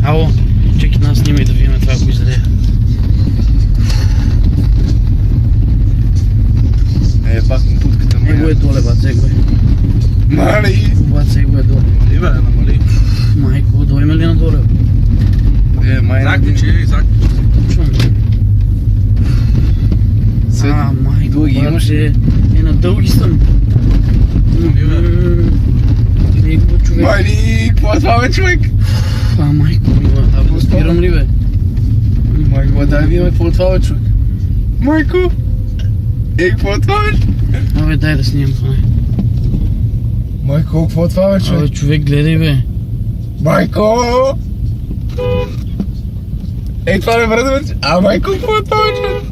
Ало, чекай нас, снимай да видим това, ако излезе. Бах му путката моя. Его е доле, бат, его е. Мали! Бат, его е доле. Намали бе, намали. Майко, дойме ли надоле? Май... Закни, че е, закни. Чувам. Майко, дълги имаш? бате, на дълги съм. Него човек. Мали! Какво е това бе, човек? Майко, мила, абе, да спирам ли бе? Майко, дай видим какво е това бе, човек. Майко! Какво е това бе? Абе, дай да снимам това. Майко, какво е това бе, Абе, човек? човек, гледай бе. Майко! Това не вреда бе, майко, какво е това бе, човек?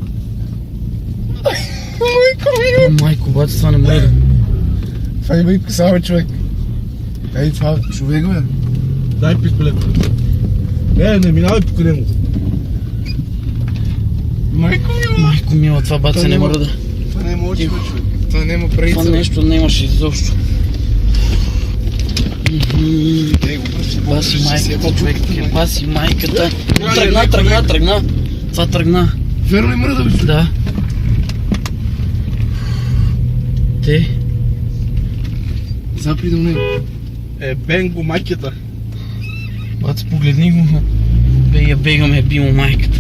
Майко, мило! Майко, бате, това не може да. Това има и коса бе, човек. Това човек бе. Дай пистолет. Не минавай покрай него. Майко, мило! Майко, мила, това бате не мора да. Това не може, бе, човек. Това няма праица. Това нещо нямаше изобщо. Баси майката, човек, баси майката. Тръгна. Това тръгна. Верно ли мръда, бе, човек? Да. Те? Запри до него. Бенго, майката. Бате, погледни го. Бега ме, би му майката.